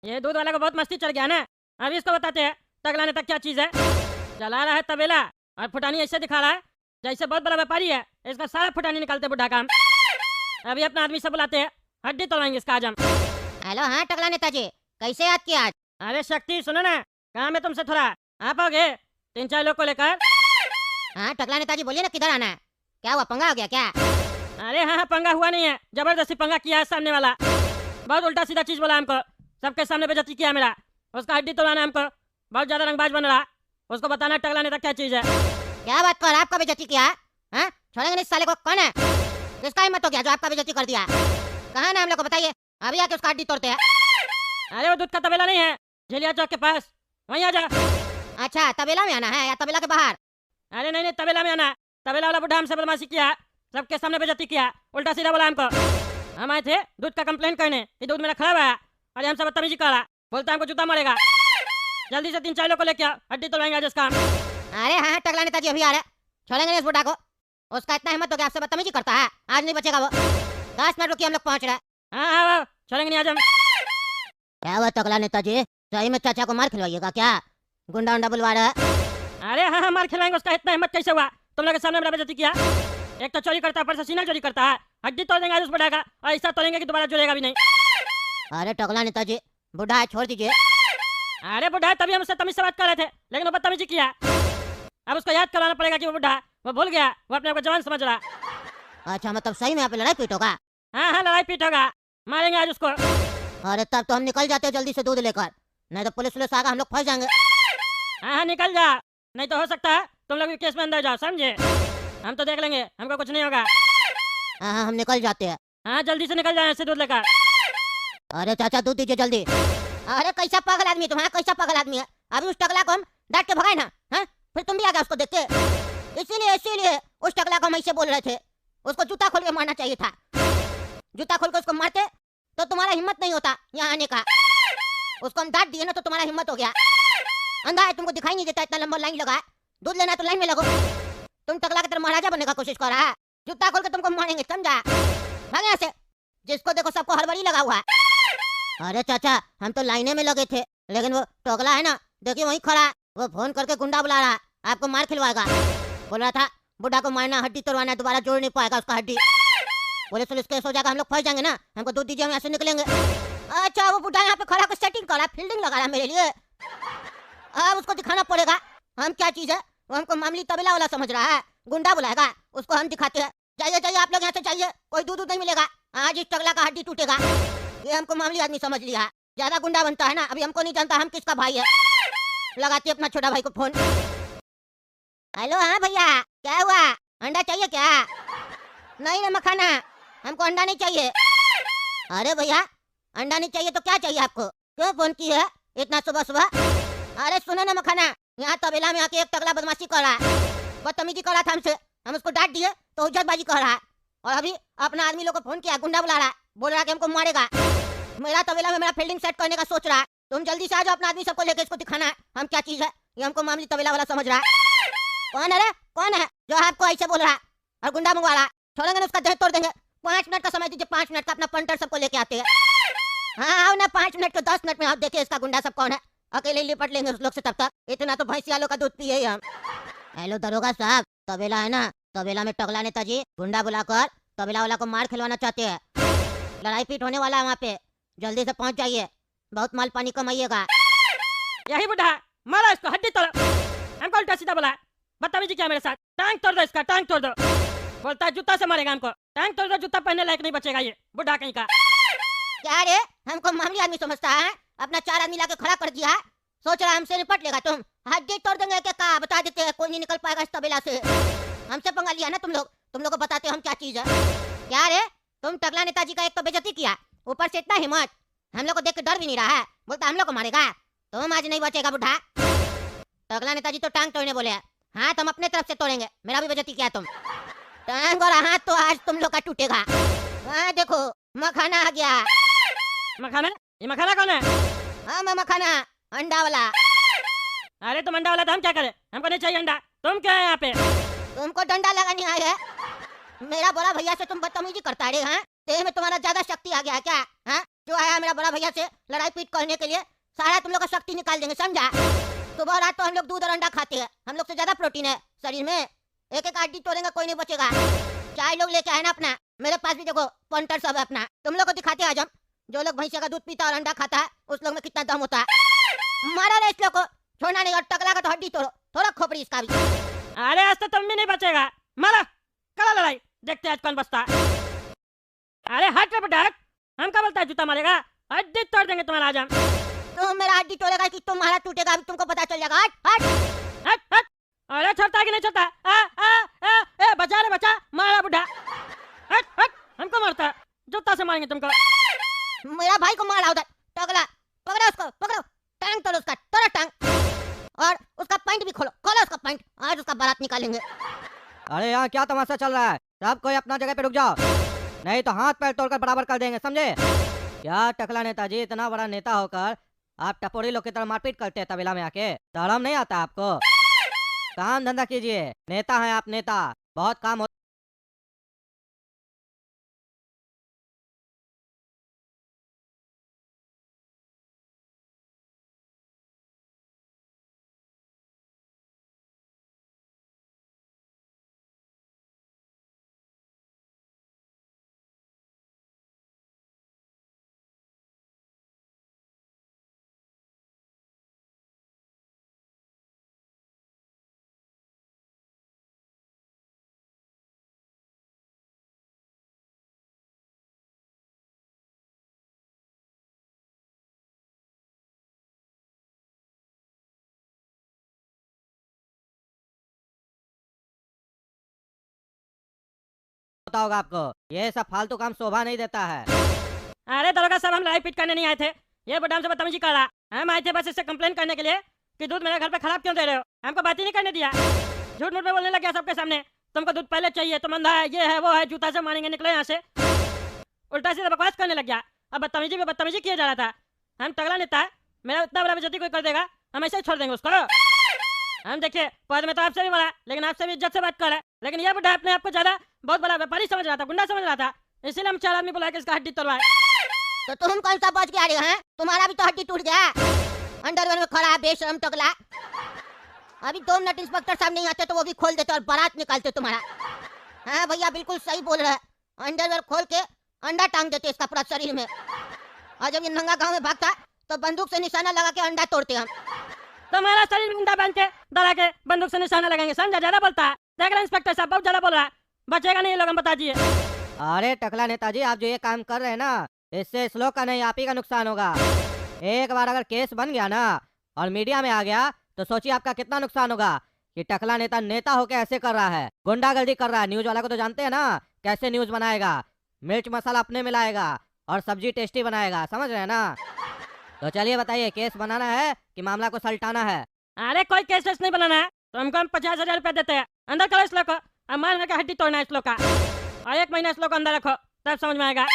ये दूध वाला को बहुत मस्ती चढ़ गया ना। अभी इसको बताते हैं टकला नेता क्या चीज है। चला रहा है तबेला और फुटानी ऐसे दिखा रहा है जैसे बहुत बड़ा व्यापारी है। इसका सारा फुटानी निकालते बुढ़ा काम। अभी अपना आदमी से बुलाते हैं, हड्डी तोड़वाएंगे इसका आज हम। हेलो, हाँ टकला नेताजी, कैसे याद किया आज? अरे शक्ति सुनो ना, काम है तुमसे थोड़ा, आप आओगे 3-4 लोग को लेकर? हाँ टकला नेताजी बोलिए ना, किधर आना है? क्या हुआ, पंगा हो गया क्या? अरे हाँ पंगा हुआ नहीं है, जबरदस्ती पंगा किया है सामने वाला। बहुत उल्टा सीधा चीज बोला हमको, सबके सामने बेइज्जती किया मेरा। उसका हड्डी तोड़वाना हमको, बहुत ज्यादा रंगबाज बन रहा। उसको बताना टकला नेता क्या चीज है। क्या बात कर, आपका बेइज्जती किया? हाँ, छोड़ेंगे नहीं इस साले को। कौन है, किसका हिम्मत हो गया जो आपका बेइज्जती कर दिया? कहाँ ना हम लोग को बताइए, अभी आके उसका हड्डी तोड़ते हैं। अरे वो दूध का तबेला नहीं है, झेलिया चौक के पास, वहीं आ जा। अच्छा, तबेला में आना है या तबेला के बाहर? अरे नहीं तबेला में आना। तबेला वाला बुढ़ा हमसे बदमाशी किया, सबके सामने बेइज्जती किया, उल्टा सीधा बोला हमको। हम आए थे दूध का कंप्लेन करने कि दूध मेरा खराब है और हमसे बदतमीजी कर रहा। बोलता हमको जूता मारेगा। जल्दी से 3-4 लोग को लेके आओ, हड्डी तोड़वाएंगे आज इसका। अरे हाँ टकला नेताजी अभी आ रहे, छोड़ेंगे नहीं इस बुढ़ा को। उसका इतना हिम्मत हो गया, आपसे बदतमीजी करता है, आज नहीं बचेगा वो। 10 मिनट रुकिए, हम लोग पहुंच रहे हैं। हाँ छोड़ेंगे नहीं आज हम। क्या हुआ टकला नेताजी, सही में चाचा को मार खिलवाइएगा क्या? गुंडा उंडा बुलवा रहा है? अरे हाँ मार खिलाएंगे। उसका इतना हिम्मत कैसे हुआ, तुम लोग के सामने मेरा बेइज्जती किया। एक तो चोरी करता है, ऊपर से सीना चोरी करता है। हड्डी तोड़ देंगे आज उस बुढ़ा का, और ऐसा तोड़ेंगे कि दोबारा जुड़ेगा भी नहीं। अरे टकला नेताजी, बुढ़ा है, छोड़ दीजिए। अरे बुढ़ा है तभी हम उससे तमीज से बात कर रहे थे, लेकिन वो बदतमीजी किया। अब उसको याद कराना पड़ेगा कि वो बुढ़ा है, वो भूल गया, वो अपने आप को जवान समझ रहा। अच्छा, मतलब सही में यहाँ पे लड़ाई पीट होगा? हाँ लड़ाई पीट होगा, मारेंगे आज उसको। अरे तब तो हम निकल जाते जल्दी से दूध लेकर, नहीं तो पुलिस पुलिस आगा हम लोग फंस जाएंगे। हाँ निकल जा, नहीं तो हो सकता है तुम लोग भी केस में अंदर जाओ, समझे? हम तो देख लेंगे, हमको कुछ नहीं होगा। हाँ हम निकल जाते हैं। हाँ जल्दी से निकल जाए ऐसे दूध लेकर। अरे चाचा दूध दीजिए जल्दी। अरे कैसा पागल आदमी तुम्हारा, कैसा पागल आदमी है? अभी उस टकला को हम डांट के भगाए ना, हाँ? फिर तुम भी आ गए उसको देख के। इसीलिए उस टकला को हम ऐसे बोल रहे थे, उसको जूता खोल के मारना चाहिए था। जूता खोल के उसको मारते तो तुम्हारा हिम्मत नहीं होता यहाँ आने का। उसको हम डांट दिए ना तो तुम्हारा हिम्मत हो गया। अंधा है, तुमको दिखाई नहीं देता, इतना लंबा लाइन लगा है। दूध लेना तो लाइन में लगो। तुम टकला की तरह महाराजा बनने का कोशिश कर रहा है। जूता खोल के तुमको मारेंगे, समझा? भाग यहाँ से, जिसको देखो सबको हड़बड़ी लगा हुआ है। अरे चाचा हम तो लाइने में लगे थे, लेकिन वो टोकला है ना, देखिए वहीं खड़ा है। वो फोन करके गुंडा बुला रहा है, आपको मार खिलवाएगा। बोल रहा था बुढ़ा को मारना, हड्डी तोड़वाना, दोबारा जोड़ नहीं पाएगा उसका हड्डी। पुलिस पुलिस केस हो जाएगा, हम लोग फंस जाएंगे ना। हमको दूध दीजिए, हम यहाँ से निकलेंगे। अच्छा वो बुढ़ा यहाँ पे खड़ा कर सेटिंग कर रहा है, फील्डिंग लगा रहा है मेरे लिए। अब उसको दिखाना पड़ेगा हम क्या चीज है। वो हमको मामूली तबेला वाला समझ रहा है, गुंडा बुलाएगा, उसको हम दिखाते हैं। जाइए आप लोग यहाँ से जाइए, कोई दूध नहीं मिलेगा आज। इस टकला का हड्डी टूटेगा। ये हमको मामूली आदमी समझ लिया है, ज्यादा गुंडा बनता है ना। अभी हमको नहीं जानता हम किसका भाई है। लगाती अपना छोटा भाई को फोन। हेलो, हाँ भैया, क्या हुआ? अंडा चाहिए क्या? नहीं रे मखाना, हमको अंडा नहीं चाहिए। अरे भैया अंडा नहीं चाहिए तो क्या चाहिए आपको? क्यों फोन की है इतना सुबह सुबह? अरे सुनो ना मखाना, यहाँ तबेला में आके एक टकला बदमाशी कर रहा है, बदतमीजी कर रहा था हमसे। हम उसको डांट दिए तो हुज्जतबाजी कर रहा है। और अभी अपना आदमी लोग को फोन किया, गुंडा बुला रहा है, बोल रहा है कि हमको मारेगा। मेरा तबेला में मेरा फील्डिंग सेट करने का सोच रहा है। तुम जल्दी से आ जाओ, अपना आदमी सबको लेके इसको दिखाना है हम क्या चीज है। ये हमको मामूली तबेला वाला समझ रहा है। कौन है रे, कौन है जो आपको ऐसे बोल रहा है और गुंडा मंगवा रहा है? छोड़ेंगे ना, उसका देह तोड़ देंगे। 5 मिनट का समय दीजिए, 5 मिनट का। अपना पंटर सबको लेके आते हैं। हाँ आओ ना, 5 मिनट के 10 मिनट में आप देखिए इसका गुंडा सब कौन है। अकेले लिपट लेंगे उस लोग से, तब तक इतना तो भैंसियालों का दूध पिए हम। हेलो दरोगा साहब, तबेला है ना, तबेला में टकला नेताजी गुंडा बुलाकर तबेला वाला को मार खिलवाना चाहते हैं। लड़ाई पीट होने वाला है वहाँ पे, जल्दी से पहुँच जाइए, बहुत माल पानी कमाइएगा। यही बुढ़ा मारा इसको, हड्डी तोड़ो। हमको उल्टा सीधा बोला, बदतमीजी किया मेरे साथ। टांग तोड़ दो इसका, टांग तोड़ दो। बोलता है जूता से मारेगा हमको। टांग तोड़ दो, जूता पहनने लायक नहीं बचेगा ये बुढ़ा कहीं का। क्या रे, हमको मामूली आदमी समझता है? अपना 4 आदमी लाके खड़ा कर दिया, सोच रहा हमसे निपट लेगा। तुम हड्डी तोड़ देंगे क्या? बता देते हैं, कोई नहीं निकल पाएगा इस तबेला से। हमसे पंगा लिया ना तुम लोग को बताते हम क्या चीज है। क्या रे, तुम टकला नेताजी का एक तो बेइज्जती किया, ऊपर से इतना हिम्मत, हम लोग को देख के डर भी नहीं रहा है। बोलता हम लोग को मारेगा। तुम आज नहीं बचेगा बुढ़ा। टकला नेताजी तो टांग तोड़ने बोले, हाथ हम अपने तरफ से तोड़ेंगे। मेरा भी बेइज्जती किया तुम। टांग और हाथ तो आज तुम लोग का टूटेगा। हाँ देखो मखाना आ गया। मखाना? ये मखाना कौन है? हाँ मैं मखाना, अंडा वाला। अरे तुम अंडा वाला था, हम क्या करें? हमको नहीं चाहिए अंडा। तुम क्या है यहाँ पे? तुमको डंडा लगानी आए है? मेरा बड़ा भैया से तुम बदतमीजी करता रे? हाँ, देह में तुम्हारा ज्यादा शक्ति आ गया है क्या? हाँ, जो आया मेरा बड़ा भैया से लड़ाई पीट करने के लिए, सारा तुम लोग का शक्ति निकाल देंगे, समझा? सुबह और रात तो हम लोग दूध और अंडा खाते हैं, हम लोग से ज्यादा प्रोटीन है शरीर में। एक एक हड्डी तोड़ेंगे, कोई नहीं बचेगा। चाय लोग लेके आए ना अपना, मेरे पास भी देखो पॉइंटर सब है अपना, तुम लोग को दिखाते आज हम। जो लोग भैंसे का दूध पीता और अंडा खाता है उस लोग में कितना दम होता है। मारा रे इस लोग को, छोड़ना नहीं, और टकला का तो हड्डी तोड़ो, थोड़ा खोपड़ी इसका भी। अरे आज तो तुम भी नहीं बचेगा, मारा करा लड़ाई, देखते हैं आज कौन बचता है। अरे हट रे बेटा, हम क्या बोलता है जूता मारेगा, हड्डी तोड़ देंगे तुम्हारा आज हम। तुम मेरा हड्डी तोड़ेगा कि तुम्हारा टूटेगा अभी तुमको पता चल जाएगा। हट हट हट हट, अरे छोड़ता कि नहीं छोड़ता? ए बचा रे बचा, मारा बुढ़ा। हट हट, हमको मारता, जूता से मारेंगे तुमको। मेरा भाई को मारा उधर, टकला पकड़ो उसको, पकड़ो, टांग तोड़ो उसका, तोड़ो टांग, और उसका पैंट भी खोलो, खोलो उसका पैंट, आज उसका बारात निकालेंगे। अरे यहाँ क्या तमाशा चल रहा है? सब कोई अपना जगह पे रुक जाओ, नहीं तो हाथ पैर तोड़कर बराबर कर देंगे, समझे? क्या टकला नेताजी, इतना बड़ा नेता होकर आप टपोरी लोग की तरह मारपीट करते हैं तबेला में आके? शर्म नहीं आता आपको? काम धंधा कीजिए, नेता हैं आप, नेता, बहुत काम होता होगा आपको, ये सब फालतू काम शोभा नहीं देता है। अरे दरोगा साहब, हम लड़ाई पीट करने नहीं आए थे, ये बुढ़ा हमसे बदतमीजी कर रहा। हम आए थे बस इससे कंप्लेन करने के लिए कि दूध मेरे घर पे खराब क्यों दे रहे हो। हमको बात ही नहीं करने दिया, झूठ मूठ में बोलने लग गया सबके सामने, तुमको दूध पहले चाहिए, तुम अंधा है, ये है वो है, जूता से मारेंगे, निकले यहाँ से। उल्टा सीधा बकवास करने लग गया, अब बदतमीजी पे बदतमीजी किया जा रहा था। हम तगड़ा नेता है, मेरा इतना बड़ा बेइज्जती कोई कर देगा, हम ऐसे ही छोड़ देंगे उसको। हम देखिए पद में तो आपसे भी बड़ा, लेकिन आपसे भी इज्जत से बात कर रहे हैं, लेकिन ये बुढ़ा अपने आप को ज्यादा बहुत बड़ा व्यापारी समझ रहा था, गुंडा समझ रहा था, इसीलिए हम 4 आदमी बुला के इसका हड्डी तोड़वाए। तो तुम कौन सा बच के आ रहे हो हैं? तुम्हारा भी तो हड्डी टूट गया, अंडरवेयर में खड़ा है बेशरम टकला। अभी 2 मिनट इंस्पेक्टर साहब नहीं आते तो वो भी खोल देते और बारात निकालते तुम्हारा। हाँ भैया बिल्कुल सही बोल रहे हैं, अंडरवेयर खोल के अंडा टांग देते इसका पूरा शरीर में, और जब ये नंगा गांव में भागता तो बंदूक से निशाना लगा के अंडा तोड़ते हम। तुम्हारा शरीर में अंडा बांध के डरा के बंदूक से निशाना लगाएंगे, समझा? ज्यादा बोलता है, देख रहे इंस्पेक्टर साहब, बहुत ज्यादा बोल रहा है, बचेगा नहीं ये लोग, हम बता दिए। अरे टकला नेताजी, आप जो ये काम कर रहे हैं ना, इससे इस लोग का नहीं आप ही का नुकसान होगा। एक बार अगर केस बन गया ना और मीडिया में आ गया तो सोचिए आपका कितना नुकसान होगा कि टकला नेता नेता होके ऐसे कर रहा है, गुंडागर्दी कर रहा है। न्यूज वाला को तो जानते हैं ना कैसे न्यूज बनाएगा, मिर्च मसाला अपने मिलाएगा और सब्जी टेस्टी बनाएगा, समझ रहे हैं ना? तो चलिए बताइए, केस बनाना है कि मामला को सलटाना है? अरे कोई केस वेस नहीं बनाना है, तो हमको हम 50,000 रुपया देते हैं, अंदर करो इस लोग को, अब मार के हड्डी तोड़ना है इस लोग का, और 1 महीना इस लोग को अंदर रखो, तब समझ में आएगा।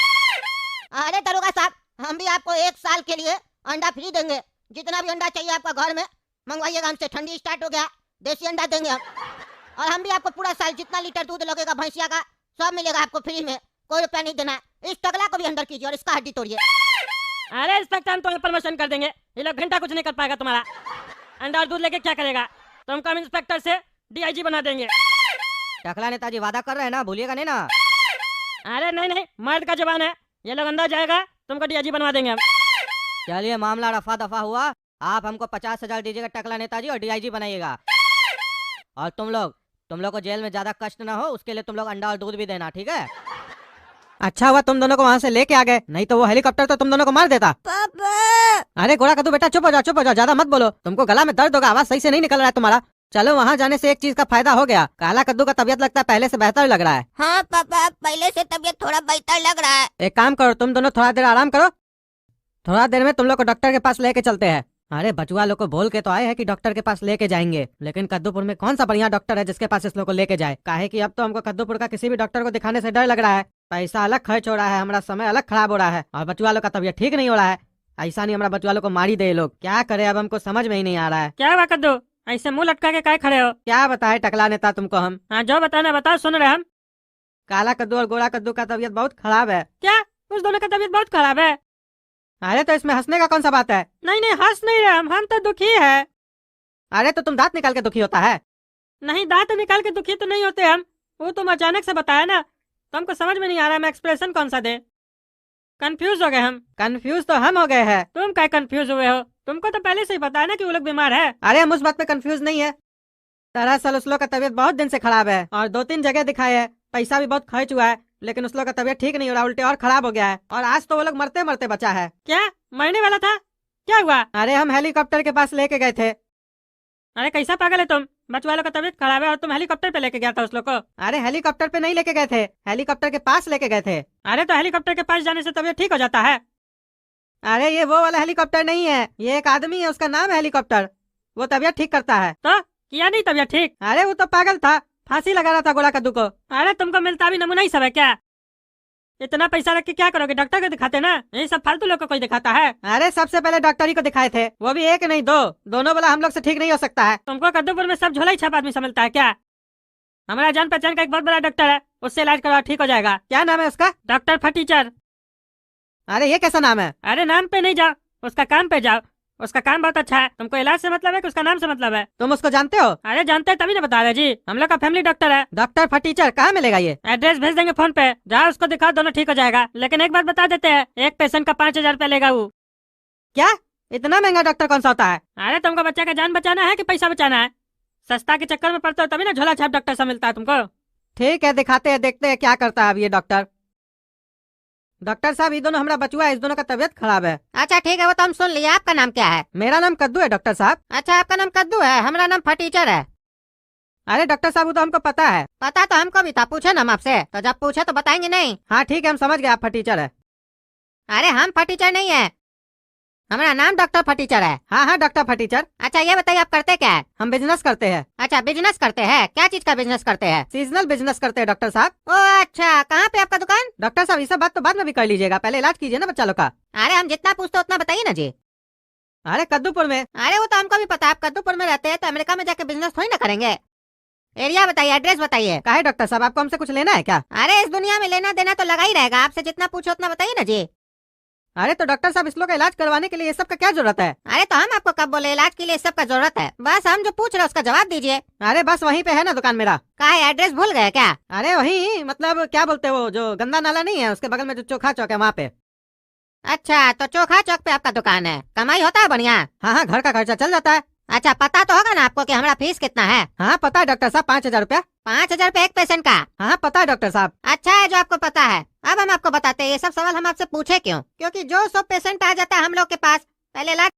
अरे दरोगा साहब, हम भी आपको 1 साल के लिए अंडा फ्री देंगे, जितना भी अंडा चाहिए आपका घर में मंगवाइएगा हमसे। ठंडी स्टार्ट हो गया, देसी अंडा देंगे हम, और हम भी आपको पूरा साल जितना लीटर दूध लगेगा भैंसिया का सब मिलेगा आपको फ्री में, कोई रुपया नहीं देना है। इस टकला को भी अंदर कीजिए और इसका हड्डी तोड़िए। अरे इंस्पेक्टर, हम तुम्हें प्रमोशन कर देंगे, ये लोग घंटा कुछ नहीं कर पाएगा तुम्हारा। अंडा और दूध लेके क्या करेगा, तुमको हम इंस्पेक्टर से DIG बना देंगे। टकला नेताजी वादा कर रहे हैं ना, भूलिएगा नहीं ना? अरे नहीं नहीं, मर्द का जवान है, ये लोग अंदर जाएगा, तुमको DIG बनवा देंगे हम। चलिए मामला रफा दफा हुआ, आप हमको 50,000 दीजिएगा टकला नेताजी और DIG बनाइएगा। और तुम लोग को जेल में ज्यादा कष्ट ना हो उसके लिए तुम लोग अंडा और दूध भी देना, ठीक है? अच्छा हुआ तुम दोनों को वहाँ से लेके आ गए, नहीं तो वो हेलीकॉप्टर तो तुम दोनों को मार देता। पापा अरे घोड़ा कद्दू बेटा, चुप हो जाओ, ज्यादा मत बोलो, तुमको गला में दर्द होगा, आवाज सही से नहीं निकल रहा है तुम्हारा। चलो वहाँ जाने से एक चीज का फायदा हो गया, काला कद्दू का तबीयत लगता है पहले से बेहतर लग रहा है। हाँ पापा, पहले से तबीयत थोड़ा बेहतर लग रहा है। एक काम करो, तुम दोनों थोड़ा देर आराम करो, थोड़ा देर में तुम लोग को डॉक्टर के पास लेके चलते हैं। अरे बचुआ लोग को बोल के तो आए हैं कि डॉक्टर के पास लेके जाएंगे, लेकिन कद्दूपुर में कौन सा बढ़िया डॉक्टर है जिसके पास इस लोग को लेके जाए? काहे कि अब तो हमको कद्दूपुर का किसी भी डॉक्टर को दिखाने से डर लग रहा है, पैसा अलग खर्च हो रहा है, हमारा समय अलग खराब हो रहा है, और बचुआ लोग का तबीयत ठीक नहीं हो रहा है। ऐसा नहीं हमारा बचुआ लोग को मारी दे लोग, क्या करे अब हमको समझ में ही नहीं आ रहा है। क्या हुआ कद्दू, ऐसे मुंह लटका के काय खड़े हो? क्या बताए टकला नेता तुमको हम? हाँ जो बताना बताओ, सुन रहे हम। काला कद्दू और गोरा कद्दू का तबीयत बहुत खराब है। क्या उस दोनों का तबीयत बहुत खराब है? अरे तो इसमें हंसने का कौन सा बात है? नहीं नहीं, हंस नहीं रहे हम तो दुखी है। अरे तो तुम दांत निकाल के दुखी होता है? नहीं, दांत निकाल के दुखी तो नहीं होते हम, वो तुम अचानक से बताया ना, तो हमको समझ में नहीं आ रहा मैं एक्सप्रेशन कौन सा दे। कंफ्यूज हो गए हम। कंफ्यूज तो हम हो गए हैं। तुम क्या कंफ्यूज हुए हो? तुमको तो पहले से ही पता है ना कि वो लोग बीमार है। अरे हम उस बात पे कंफ्यूज नहीं है। दरअसल उस लोग का तबीयत बहुत दिन से खराब है और 2-3 जगह दिखाए है, पैसा भी बहुत खर्च हुआ है, लेकिन उस लोग का तबीयत ठीक नहीं हो रहा, उल्टे और खराब हो गया है और आज तो वो लोग मरते मरते बचा है। क्या मरने वाला था? क्या हुआ? अरे हम हेलीकॉप्टर के पास लेके गए थे। अरे कैसा पागल है तुम? बच्चे वालों का तबीयत खराब है और तुम हेलीकॉप्टर पे लेके गया था उस लोग को? अरे हेलीकॉप्टर पे नहीं लेके गए थे, हेलीकॉप्टर के पास लेके गए थे। अरे तो हेलीकॉप्टर के पास जाने से तबीयत ठीक हो जाता है? अरे ये वो वाला हेलीकॉप्टर नहीं है, ये एक आदमी है, उसका नाम है हेलीकॉप्टर, वो तबीयत ठीक करता है। तो किया नहीं तबीयत ठीक? अरे वो तो पागल था, फांसी लगा रहा था गोला कद्दू को। अरे तुमको मिलता भी नमूना ही सब है क्या? इतना पैसा रख के क्या करोगे? डॉक्टर को दिखाते ना, यही सब फालतू लोग को कोई दिखाता है। अरे सबसे पहले डॉक्टर ही को दिखाए थे, वो भी एक नहीं दो, दोनों वाला हम लोग से ठीक नहीं हो सकता है। तुमको कद्दूपुर में सब झोला ही छाप आदमी समझता है क्या? हमारा जान पहचान का एक बहुत बड़ा डॉक्टर है, उससे इलाज करवा ठीक हो जाएगा। क्या नाम है उसका? डॉक्टर फटीचर। अरे ये कैसा नाम है? अरे नाम पे नहीं जाओ, उसका काम पे जाओ, उसका काम बहुत अच्छा है। तुमको इलाज से मतलब है कि उसका नाम से मतलब है? तुम उसको जानते हो? अरे जानते हैं तभी ना बता रहे जी, हम लोग का फैमिली डॉक्टर है। डॉक्टर फटीचर कहाँ मिलेगा ये? एड्रेस भेज देंगे फोन पे, जाओ उसको दिखाओ, दोनों ठीक हो जाएगा। लेकिन एक बात बता देते हैं, एक पेशेंट का 5,000 रुपया लेगा वो। क्या इतना महंगा डॉक्टर कौन सा होता है? अरे तुमको बच्चे का जान बचाना है कि पैसा बचाना है? सस्ता के चक्कर में पड़ते हो तभी ना झोला छाप डॉक्टर से मिलता है तुमको। ठीक है दिखाते हैं, देखते हैं क्या करता है अब ये डॉक्टर। डॉक्टर साहब ये दोनों हमारा बचुआ है, इस दोनों का तबीयत खराब है। अच्छा ठीक है, वो तो हम सुन लिए। आपका नाम क्या है? मेरा नाम कद्दू है डॉक्टर साहब। अच्छा आपका नाम कद्दू है, हमारा नाम फटीचर है। अरे डॉक्टर साहब वो तो हमको पता है। पता तो हमको भी था, पूछे ना हम आपसे, तो जब पूछे तो बताएंगे नहीं। हाँ ठीक है हम समझ गए आप फटीचर है। अरे हम फटीचर नहीं है, हमारा नाम डॉक्टर फटीचर है। हाँ हाँ डॉक्टर फटीचर। अच्छा ये बताइए आप करते क्या है? हम बिजनेस करते हैं। अच्छा बिजनेस करते हैं, क्या चीज का बिजनेस करते हैं? सीजनल बिजनेस करते हैं डॉक्टर साहब। ओ अच्छा, कहाँ पे आपका दुकान? डॉक्टर साहब ये सब बात तो बाद में भी कर लीजिएगा, पहले इलाज कीजिए ना बच्चा लोग का। अरे हम जितना पूछते उतना बताइए ना जी। अरे कद्दूपुर में। अरे वो तो हमको भी पता है, आप कद्दूपुर में रहते हैं तो अमेरिका में जाके बिजनेस थोड़ी ना करेंगे। एरिया बताइए, एड्रेस बताइए। काहे डॉक्टर साहब आपको हमसे कुछ लेना है क्या? अरे इस दुनिया में लेना देना तो लगा ही रहेगा, आपसे जितना पूछो उतना बताइए ना जी। अरे तो डॉक्टर साहब इस लोग का इलाज करवाने के लिए ये सब का क्या जरूरत है? अरे तो हम आपको कब बोले इलाज के लिए सब का जरूरत है? बस हम जो पूछ रहे हैं उसका जवाब दीजिए। अरे बस वहीं पे है ना दुकान मेरा। का है, एड्रेस भूल गए क्या? अरे वही मतलब क्या बोलते हो, जो गंदा नाला नहीं है उसके बगल में जो चोखा चौक है वहाँ पे। अच्छा तो चोखा चौक पे आपका दुकान है, कमाई होता है बढ़िया? हाँ हाँ घर का खर्चा चल जाता है। अच्छा पता तो होगा ना आपको कि हमारा फीस कितना है? हाँ पता है डॉक्टर साहब, 5,000 रुपया। 5,000 रुपए एक पेशेंट का? हाँ पता है डॉक्टर साहब। अच्छा है जो आपको पता है। अब हम आपको बताते हैं, ये सब सवाल हम आपसे पूछे क्यों? क्योंकि जो सब पेशेंट आ जाता है हम लोग के पास, पहले इलाज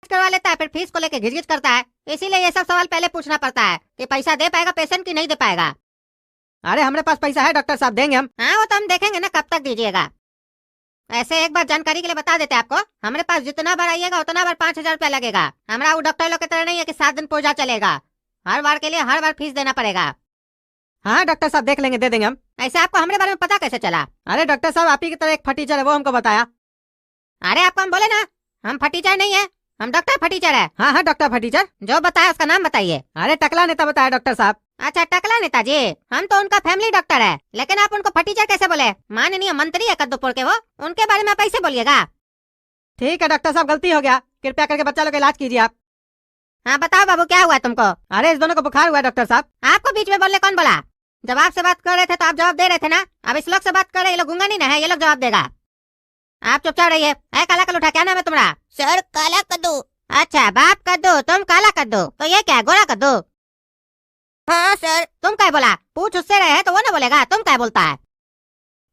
करवा लेता है, फिर फीस को लेके घिचघिच करता है। इसीलिए ये सब सवाल पहले पूछना पड़ता है कि पैसा दे पाएगा पेशेंट की नहीं दे पाएगा। अरे हमारे पास पैसा है डॉक्टर साहब, देंगे हम। हाँ वो तो हम देखेंगे ना कब तक दीजिएगा। ऐसे एक बार जानकारी के लिए बता देते हैं आपको, हमारे पास जितना बार आइएगा उतना बार 5,000 रुपया लगेगा। हमारा वो डॉक्टर लोग की तरह नहीं है कि 7 दिन पूजा चलेगा, हर बार के लिए हर बार फीस देना पड़ेगा। हाँ डॉक्टर साहब देख लेंगे, दे देंगे हम। ऐसे आपको हमारे बारे में पता कैसे चला? अरे डॉक्टर साहब आप ही की तरह एक फटीचर है, वो हमको बताया। अरे आपको हम बोले ना, हम फटीचर नहीं है, हम डॉक्टर फटीचर है। हाँ हाँ डॉक्टर फटीचर। जो बताया उसका नाम बताइए। अरे टकला नेता बताया डॉक्टर साहब। अच्छा टकला नेताजी, हम तो उनका फैमिली डॉक्टर है, लेकिन आप उनको फटीचर कैसे बोले? माननीय मंत्री है कद्दूपुर के, वो उनके बारे में आप ऐसे बोलिएगा? ठीक है डॉक्टर साहब गलती हो गया, कृपया करके बच्चा लोग का इलाज कीजिए आप। हाँ बताओ बाबू क्या हुआ तुमको? अरे इस दोनों को बुखार हुआ है डॉक्टर साहब। आपको बीच में बोलने कौन बोला? जब आपसे बात कर रहे थे तो आप जवाब दे रहे थे ना। अब इस लोग से बात कर रहे, ये लोग गूंगा नहीं ना है, ये लोग जवाब देगा। आप चुपचाप रहिए। काला कलूठा, क्या नाम है तुम्हारा? सर काला कद्दू। अच्छा बाप कद्दू, तुम काला कद्दू, तो ये क्या गोरा कद्दू? हाँ सर। तुम क्या बोला? पूछ उससे रहे तो वो ना बोलेगा, तुम क्या बोलता है?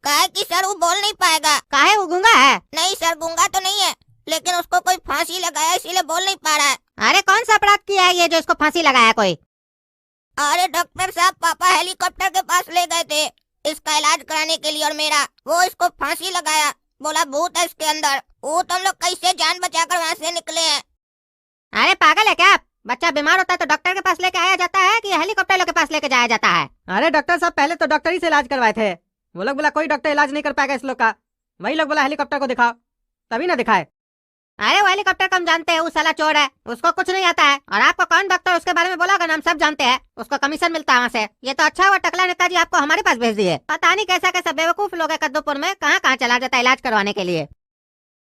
काहे कि सर वो बोल नहीं पाएगा। काहे वो गूंगा है? नहीं सर गूंगा तो नहीं है, लेकिन उसको कोई फांसी लगाया इसीलिए बोल नहीं पा रहा है। अरे कौन सा अपराध किया है ये जो इसको फांसी लगाया कोई? अरे डॉक्टर साहब, पापा हेलीकॉप्टर के पास ले गए थे इसका इलाज कराने के लिए, और मेरा वो इसको फांसी लगाया, बोला भूत है इसके अंदर। वो तो हम लोग कैसे जान बचाकर वहाँ से निकले हैं। अरे पागल है क्या आप? बच्चा बीमार होता है तो डॉक्टर के पास लेके आया जाता है कि हेलीकॉप्टर लोग के पास लेके जाया जाता है? अरे डॉक्टर साहब, पहले तो डॉक्टर ही से इलाज करवाए थे। वो लोग बोला कोई डॉक्टर इलाज नहीं कर पाएगा इस लोग का। वही लोग बोला हेलीकॉप्टर को दिखाओ, तभी ना दिखाए। अरे वो हेलीकॉप्टर को हम जानते हैं, वो साला चोर है, उसको कुछ नहीं आता है। और आपको कौन डॉक्टर उसके बारे में बोला होगा? हम सब जानते हैं, उसको कमीशन मिलता है वहाँ से। ये तो अच्छा हुआ टकला नेताजी आपको हमारे पास भेज दिए। पता नहीं कैसा कैसा बेवकूफ लोग है कद्दूपुर में, कहाँ कहाँ चला जाता है इलाज करवाने के लिए।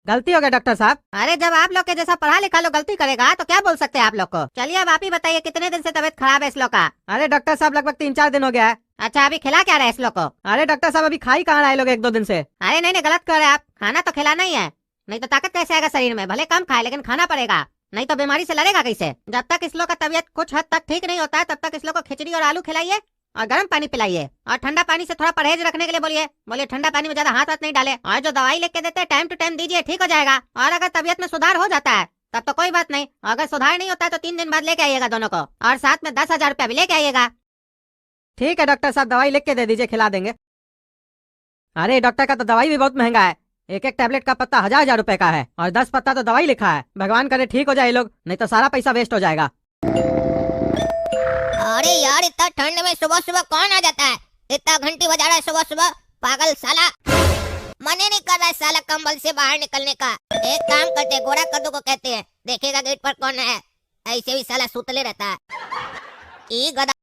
गलती हो गया डॉक्टर साहब। अरे जब आप लोग के जैसा पढ़ा लिखा लोग गलती करेगा तो क्या बोल सकते हैं आप लोग को। चलिए अब आप ही बताइए, कितने दिन से तबीयत खराब है इस लोग का? अरे डॉक्टर साहब, लगभग 3-4 दिन हो गया है। अच्छा, अभी खिला क्या रहा है इस लोग को? अरे डॉक्टर साहब, अभी खा ही कहाँ रहे लोग 1-2 दिन से। अरे नहीं, गलत कर रहे हैं आप। खाना तो खिलाना ही है, नहीं तो ताकत कैसे आएगा शरीर में? भले कम खाए लेकिन खाना पड़ेगा, नहीं तो बीमारी से लड़ेगा कैसे? जब तक इस लोग का तबीयत कुछ हद तक ठीक नहीं होता है तब तक इस लोग को खिचड़ी और आलू खिलाइए और गर्म पानी पिलाइए, और ठंडा पानी से थोड़ा परहेज रखने के लिए बोलिए ठंडा पानी में ज्यादा हाथ नहीं डाले, और जो दवाई लेके देते हैं टाइम टू टाइम दीजिए, ठीक हो जाएगा। और अगर तबीयत में सुधार हो जाता है तब तो कोई बात नहीं, अगर सुधार नहीं होता है तो 3 दिन बाद लेके आइएगा दोनों को, और साथ में 10,000 रुपया भी लेके आइएगा। ठीक है डॉक्टर साहब, दवाई लिख के दे दीजिए, खिला देंगे। अरे डॉक्टर का तो दवाई भी बहुत महंगा है, एक टैबलेट का पत्ता 1000 रुपए का है, और 10 पत्ता तो दवाई लिखा है। भगवान करे ठीक हो जाए लोग, नहीं तो सारा पैसा वेस्ट हो जाएगा। अरे यार, इतना ठंड में सुबह सुबह कौन आ जाता है? इतना घंटी बजा रहा है सुबह सुबह, पागल साला। मने नहीं कर रहा है साला कंबल से बाहर निकलने का। एक काम करते हैं, गोरा कद्दू को कहते हैं, देखेगा गेट पर कौन है। ऐसे भी साला सुतले रहता है। ई गधा।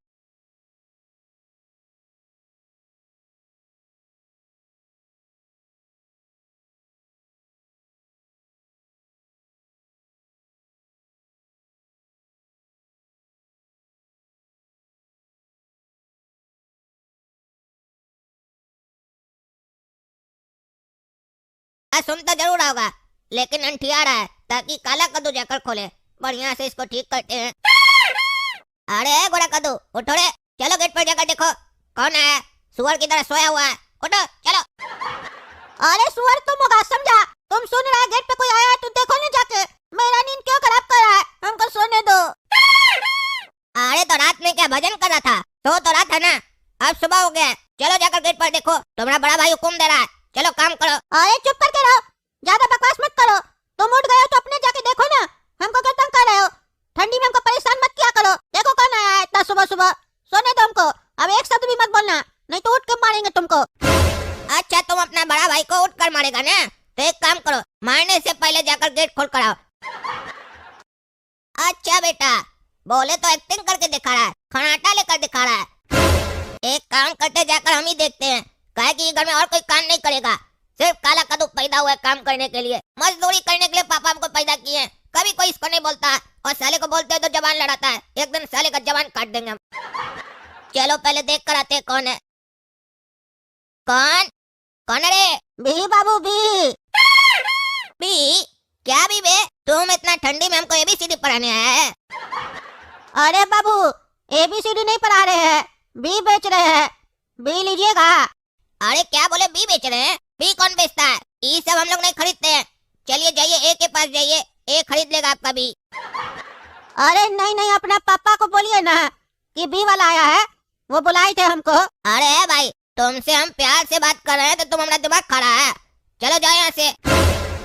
सुन तो जरूर होगा, लेकिन अंठिया रहा है, ताकि काला कद्दू जाकर खोले। बढ़िया से इसको ठीक करते हैं। अरे गोरा कद्दू, उठो रे, चलो गेट पर जाकर देखो कौन है। सुअर की तरह सोया हुआ है, उठो चलो। अरे सुअर तुम होगा, समझा? तुम सुन रहा है गेट पे कोई आया है तो देखो ना जाके। मेरा नींद क्यों खराब कर रहा है? हमको सोने दो। अरे तो रात में क्या भजन कर रहा था? सो तो रहा था ना, अब सुबह हो गया है। चलो जाकर गेट पर देखो, तुम्हारा बड़ा भाई हुक्म दे रहा है, चलो काम करो। अरे चुप करके रहो, ज्यादा बकवास मत करो। तुम उठ गए हो तो अपने जाके देखो ना, हमको क्या तंग कर रहे हो? ठंडी में हमको परेशान मत किया करो। देखो कौन आया है इतना सुबह सुबह, सोने दो हमको। अब एक शब्द भी मत बोलना, नहीं तो उठ के मारेंगे तुमको। अच्छा, तुम अपना बड़ा भाई को उठ कर मारेगा ना? तो एक काम करो, मारने से पहले जाकर गेट खोल कर आओ। अच्छा बेटा, बोले तो एक्टिंग करके दिखा रहा है, खनाटा लेकर दिखा रहा है। एक काम करते, जाकर हम ही देखते हैं, कहे कि घर में और कोई काम नहीं करेगा, सिर्फ काला कद्दू पैदा हुआ है काम करने के लिए, मजदूरी करने के लिए पापा हमको पैदा किए हैं। कभी कोई इसको नहीं बोलता, और साले को बोलते हैं तो जबान लड़ाता है। एक दिन साले का जबान काट देंगे हम। चलो पहले देख कर आते हैं कौन है। कौन कौन है रे? भी बाबू भी। बी? क्या बी बे? तुम इतना ठंडी में हमको ABCD पढ़ाने आया है? अरे बाबू, ABCD नहीं पढ़ा रहे हैं, बी बेच रहे हैं। बी लीजिएगा। अरे क्या बोले, बी बेच रहे हैं? बी कौन बेचता है? ये सब हम लोग नहीं खरीदते हैं। चलिए जाइए ए के पास जाइए, ए खरीद लेगा आपका बी। अरे नहीं, अपना पापा को बोलिए ना कि बी वाला आया है, वो बुलाए थे हमको। अरे भाई, तुमसे हम प्यार से बात कर रहे हैं तो तुम हमारा दिमाग खा रहा है। चलो जाओ यहाँ से।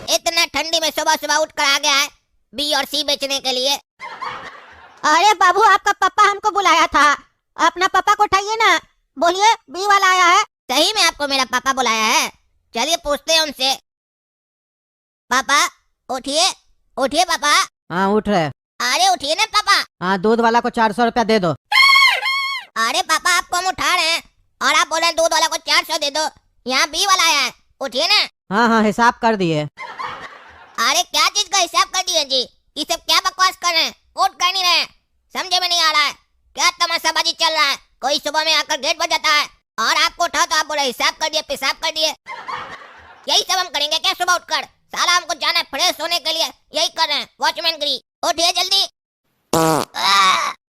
इतना ठंडी में सुबह सुबह उठ कर आ गया है बी और सी बेचने के लिए। अरे बाबू, आपका पापा हमको बुलाया था, अपना पापा को उठाइए ना, बोलिए बी वाला आया है। सही में आपको मेरा पापा बुलाया है? चलिए पूछते हैं उनसे। पापा उठिए, उठिए पापा। हाँ उठ रहे। अरे उठिए ना पापा। हाँ, दूध वाला को 400 रुपया दे दो। अरे पापा, आपको हम उठा रहे हैं और आप बोल रहे हैं दूध वाला को 400 दे दो। यहाँ बी वाला आया है, उठिए ना। हाँ, हिसाब कर दिए। अरे क्या चीज का हिसाब कर दिए जी? ये सब क्या बकवास कर रहे हैं? उठ कर नहीं रहे, समझे में नहीं आ रहा है? क्या तमाशाबाजी चल रहा है? कोई सुबह में आकर गेट बजाता है और आपको उठाओ तो आप बोले हिसाब कर दिए, पेशाब कर दिए। यही सब हम करेंगे क्या सुबह उठकर? साला हमको जाना है फ्रेश होने के लिए, यही कर रहे हैं वॉचमैन गिरी। उठिए जल्दी।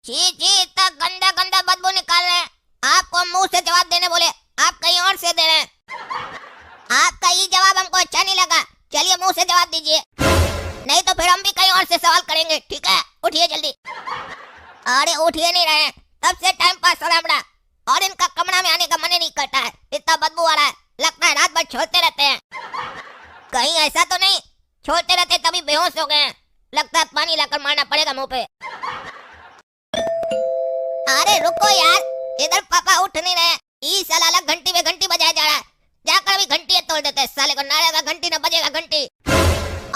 छी छी, इतना गंदा गंदा बदबू निकाल रहे हैं। आपको मुंह से जवाब देने बोले, आप कहीं और से दे रहे हैं। आपका ये जवाब हमको अच्छा नहीं लगा, चलिए मुंह से जवाब दीजिए, नहीं तो फिर हम भी कहीं और से सवाल करेंगे, ठीक है? उठिए जल्दी। अरे उठिए नहीं रहे, तब से टाइम पास हो रहा है हमारा, और इनका कमरा में आने का मन ही नहीं करता है, इतना बदबू आ रहा है, लगता है रात भर छोड़ते रहते हैं। कहीं ऐसा तो नहीं छोड़ते रहते तभी बेहोश हो गए हैं, लगता है पानी लाकर मारना पड़ेगा मुंह पे। अरे रुको यार, इधर पापा उठ नहीं रहे, ई साला अलग घंटी में घंटी बजाया जा रहा है, जाकर अभी घंटी तोड़ देते हैं, साले को नारेगा घंटी न बजेगा घंटी।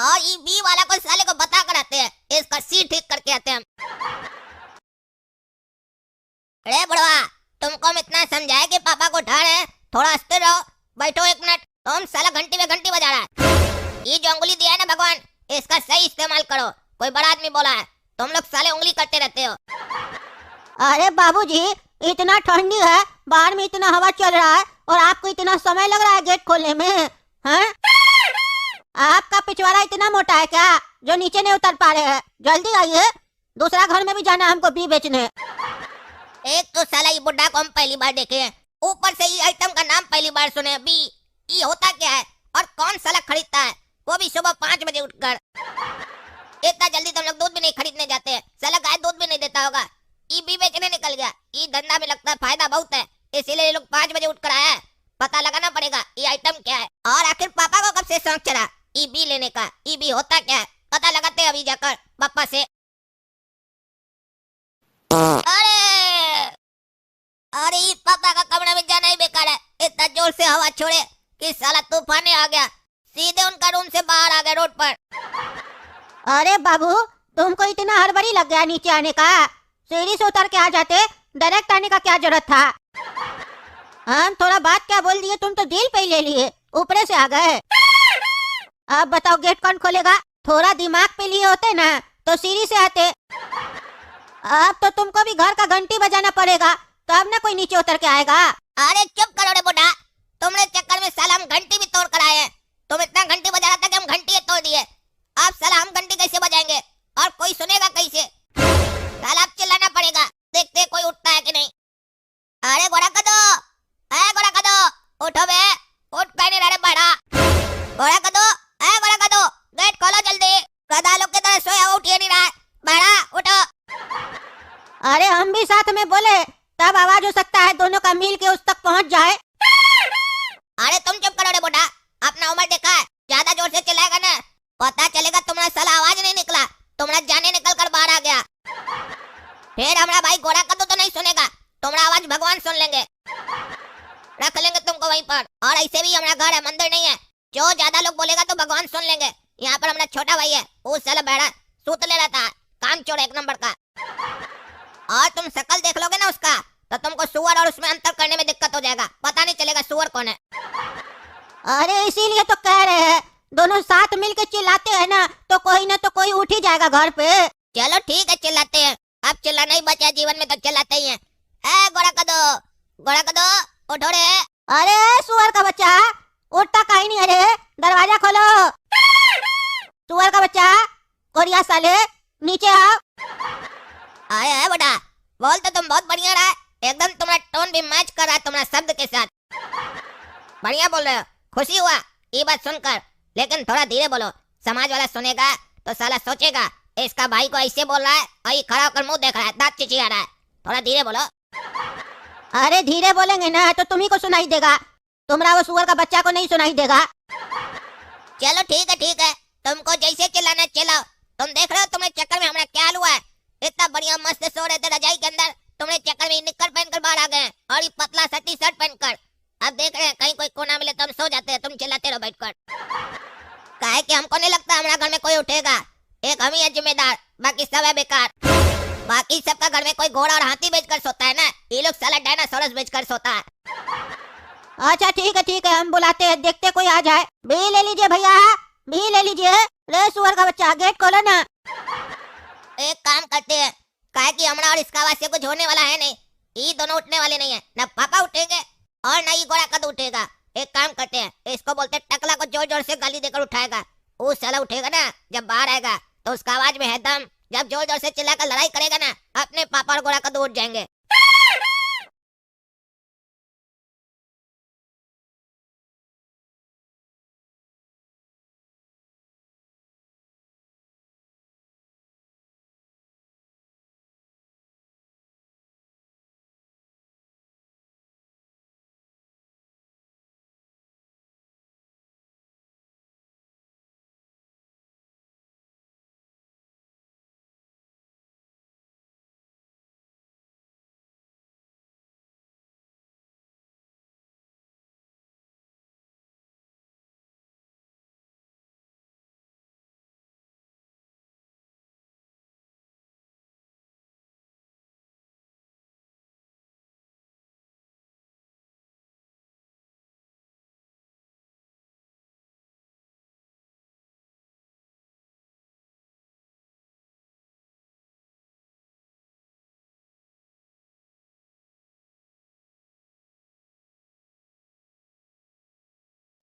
और ई बी वाला को साले को बता कर आते हैं, इसका सीट ठीक करके आते हैं हम। अरे बड़वा, तुमको हम इतना समझाए कि पापा को उठा रहे हैं, थोड़ा स्थिर रहो, बैठो एक मिनट, तुम साला घंटी में घंटी बजा रहा है। ये जो उंगली दिया है ना भगवान, इसका सही इस्तेमाल करो, कोई बड़ा आदमी बोला है, तुम लोग साले उंगली करते रहते हो। अरे बाबूजी, इतना ठंडी है, बाहर में इतना हवा चल रहा है और आपको इतना समय लग रहा है गेट खोलने में, हैं? आपका पिछवाड़ा इतना मोटा है क्या जो नीचे नहीं उतर पा रहे हैं? जल्दी आइए, दूसरा घर में भी जाना है हमको बी बेचने। एक तो साला ये बुड्ढा को हम पहली बार देखे हैं, ऊपर से ये आइटम का नाम पहली बार सुने हैं, बी। ये होता क्या है और कौन साला खरीदता है, वो भी सुबह 5 बजे उठकर। इतना जल्दी तुम लोग दूध भी नहीं खरीदने जाते हैं, साला गाय दूध भी नहीं देता होगा, ये बी बेचने निकल गया। ये धंधा में लगता है फायदा बहुत है, इसीलिए ये लोग 5 बजे उठकर आया है। पता लगाना पड़ेगा ये आइटम क्या है, और आखिर पापा को कब से शौक चढ़ा ये बी लेने का, ये बी होता क्या है, पता लगाते हैं अभी जाकर पापा से। अरे अरे ये पापा का कमरा में जाना ही बेकार है, इतना जोर से हवा छोड़े कि साला तूफान आ गया, सीधे उनका रूम से बाहर आ गया रोड पर। अरे बाबू, तुमको इतना हड़बड़ी लग गया नीचे आने का, सीढ़ी से उतर के आ जाते, डायरेक्ट आने का क्या जरूरत था? हम थोड़ा बात क्या बोल दिए, तुम तो दिल पे ही ले लिए, ऊपरे से आ गए। अब बताओ गेट कौन खोलेगा? थोड़ा दिमाग पे लिए होते ना तो सीढ़ी से आते। अब तो तुमको भी घर का घंटी बजाना पड़ेगा, तब ना कोई नीचे उतर के आएगा। अरे चुप करो रे बुढ़ा, तुमने चक्कर में साला हम घंटी भी तोड़ कर आए हैं। तुम इतना घंटी बजा रहा था कि हम घंटी तोड़ दिए, अब साला हम घंटी कैसे बजाएंगे और कोई सुनेगा कैसे? साला अब चिल्लाना पड़ेगा, देखते कोई उठता है कि नहीं। अरे गोरा कदो, अरे गोरा कदो, उठो बे, उठ कहने रहे बड़ा। गोरा कदो, अरे गोरा कदो, गेट खोलो जल्दी, गधा लोग की तरह सोया हुआ उठिए नहीं रहा है, बड़ा उठो। अरे हम भी साथ में बोले तब आवाज हो सकता है दोनों का मिल के उस तक पहुंच जाए। अरे तुम चुप करो रे बुढ़ा, अपना उम्र देखा है, ज्यादा जोर से चिल्लाएगा ना पता चलेगा तुम्हारा साला आवाज नहीं निकला, तुम्हारा जाने निकल कर बाहर आ गया, फिर हमारा भाई गोरा कदू तो नहीं सुनेगा, तुम्हारा आवाज भगवान सुन लेंगे, रख लेंगे तुमको वहीं पर। और ऐसे भी हमारा घर है, मंदिर नहीं है, जो ज्यादा लोग बोलेगा तो भगवान सुन लेंगे। यहाँ पर हमारा छोटा भाई है, वो साला बहरा सूत ले रहता है, काम चोर एक नंबर का, और तुम शकल देख लोगे ना उसका तो तुमको सुअर और उसमें अंतर करने में दिक्कत हो जाएगा, पता नहीं चलेगा सुअर कौन है। अरे इसीलिए तो कह रहे हैं, दोनों साथ मिल के चिल्लाते हैं ना तो कोई ना तो कोई उठ ही जाएगा घर पे। चलो ठीक है चिल्लाते हैं, अब चिल्लाना ही बचा जीवन में तो चिल्लाते ही हैं। ए गोरा कदो उठो रे। अरे सुअर का बच्चा, उठता कहीं नहीं, अरे दरवाजा खोलो। सुअर का बच्चा, कोरिया साले, नीचे आओ। आए है बेटा, बोल तो तुम बहुत बढ़िया रहा है, एकदम तुम्हारा टोन भी मैच कर रहा है तुम्हारा शब्द के साथ, बढ़िया बोल रहे हो, खुशी हुआ ये बात सुनकर, लेकिन थोड़ा धीरे बोलो, समाज वाला सुनेगा तो साला सोचेगा इसका भाई को ऐसे बोल रहा है और ये खड़ा होकर मुंह देख रहा है, दांत चिचिया रहा है, थोड़ा धीरे बोलो। अरे धीरे बोलेंगे ना तो तुम्ही को सुनाई देगा, तुम्हारा वो सुअर का बच्चा को नहीं सुनाई देगा। चलो ठीक है, तुमको जैसे चिल्लाना चिल्लाओ, तुम देख रहे हो तुम्हारे चक्कर में हमारा क्या हाल हुआ है, इतना बढ़िया मस्त सो रहे थे रजाई के अंदर, तुमने चक्कर में निक्कर पहनकर बाहर आ गए और ये पतला सा टी शर्ट पहनकर। अब देख रहे हैं कहीं कोई कोना मिले तो हम सो जाते हैं, तुम चिल्लाते रहो बैठकर। काहे कि हमको नहीं लगता हमारा घर में कोई उठेगा, एक हम ही है जिम्मेदार, बाकी सब है बेकार। बाकी सबका घर में कोई घोड़ा और हाथी बेचकर सोता है ना, ये लोग साला डायनासोरस बेचकर सोता है। अच्छा ठीक है, हम बुलाते हैं, देखते कोई आ जाए। भी ले लीजिए भैया, भी ले लीजिए। रे सुअर का बच्चा, गेट खोलो ना। एक काम करते हैं, काहे कि हमारा और इसका आवाज से कुछ होने वाला है नहीं, ये दोनों उठने वाले नहीं है, ना पापा उठेंगे और ना ये गोरा कद उठेगा। एक काम करते हैं, इसको बोलते हैं टकला को जोर जोर से गाली देकर उठाएगा, वो साला उठेगा ना जब बाहर आएगा तो उसका आवाज में है दम, जब जोर जोर से चिल्लाकर लड़ाई करेगा ना अपने पापा और गोरा कद उठ जाएंगे।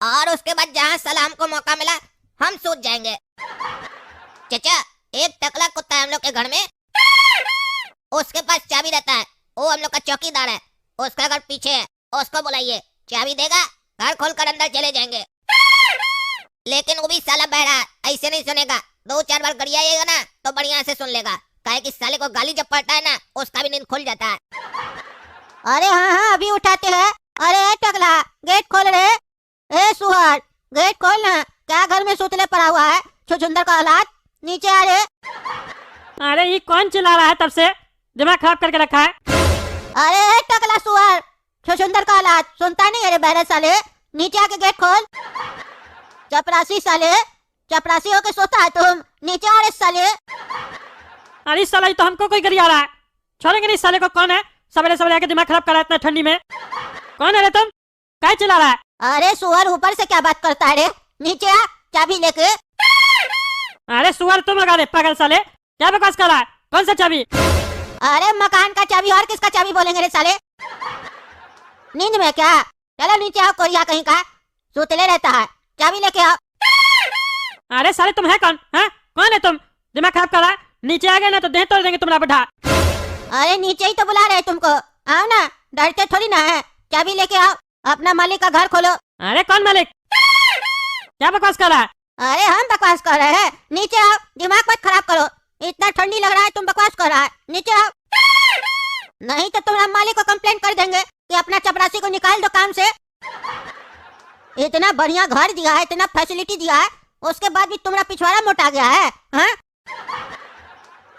और उसके बाद जहाँ साला हमको मौका मिला हम सूझ जाएंगे। चाचा, एक टकला कुत्ता है हम लोग के घर में, उसके पास चाबी रहता है, वो हम लोग का चौकीदार है। उसका घर पीछे है, उसको बुलाइए, चाबी देगा, घर खोलकर अंदर चले जाएंगे। लेकिन वो भी साला बहरा है, ऐसे नहीं सुनेगा। 2-4 बार गरियाएगा ना तो बढ़िया से सुन लेगा, काहे कि साले को गाली जब पड़ता है ना उसका भी नींद खुल जाता है। अरे हाँ हाँ अभी उठाते हैं। अरे ए टकला गेट खोल रे। ए सुअर गेट खोल ना, क्या घर में सुतले पड़ा हुआ है छुछुंदर का औलाद, नीचे आ रे। अरे ये कौन चिल्ला रहा है तब से, दिमाग खराब करके रखा है। अरे ए टकला सुअर छुछुंदर का औलाद, सुनता नहीं? अरे बहरे साले, नीचे आके गेट खोल। चपरासी साले, चपरासी होके सोता है तुम, नीचे आ रे साले। अरे इस साला ये तो हमको कोई गरिया रहा है, छोड़ेंगे नहीं इस साले को। कौन है सवेरे सवेरे आके दिमाग खराब कर रहा है इतना ठंडी में? कौन है रे तुम, क्या चिल्ला रहा है? अरे सुअर ऊपर से क्या बात करता है रे, नीचे आ चाबी लेके। अरे सुअर तुम लगा दे पागल साले, क्या बकवास कर रहा है? कौन सा चाबी? अरे मकान का चाबी और किसका चाबी बोलेंगे रे साले, नींद में क्या? चलो नीचे आओ, कोरिया कहीं का सुतले रहता है, चाबी लेके आओ। अरे साले तुम है कौन? हैं कौन है तुम? दिमाग खराब कर रहा है, नीचे आ गए ना तो देह तोड़ देंगे तुम्हारा बुढ़ा। अरे नीचे ही तो बुला रहे तुमको, आओ ना, डरते थोड़ी ना है। चाबी लेके आओ, अपना मालिक का घर खोलो। अरे कौन मालिक, क्या बकवास कर रहा है? अरे हम बकवास कर रहे हैं, नीचे आओ, दिमाग मत खराब करो, इतना ठंडी लग रहा है तुम बकवास कर रहा है, नीचे आओ, नहीं तो तुम्हारा मालिक को कंप्लेंट कर देंगे कि अपना चपरासी को निकाल दो काम से। इतना बढ़िया घर दिया है, इतना फैसिलिटी दिया है, उसके बाद भी तुम्हारा पिछवाड़ा मोटा गया है। हाँ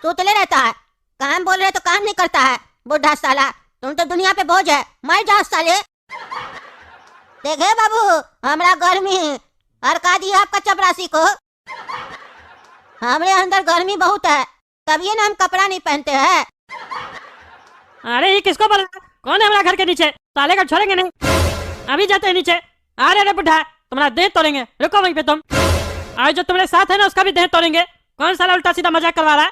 सुतले रहता है, काम बोल रहे तो काम नहीं करता है, बुढ़ा साला, तुम तो दुनिया पे बोझ है, मर जाओ साले। देखे बाबू, हमरा गर्मी हरका दिया आपका चपरासी को, हमरे अंदर गर्मी बहुत है, तभी ना हम कपड़ा नहीं पहनते हैं। अरे ये किसको बोल रहा है? कौन है हमारा घर के नीचे? साले का छोड़ेंगे नहीं, अभी जाते हैं नीचे। अरे रे बुढ़ा, तुम्हारा देह तोड़ेंगे, रुको वहीं पे तुम। और जो तुम्हारे साथ है ना उसका भी देह तोड़ेंगे। कौन साला उल्टा सीधा मजाक करवा रहा है?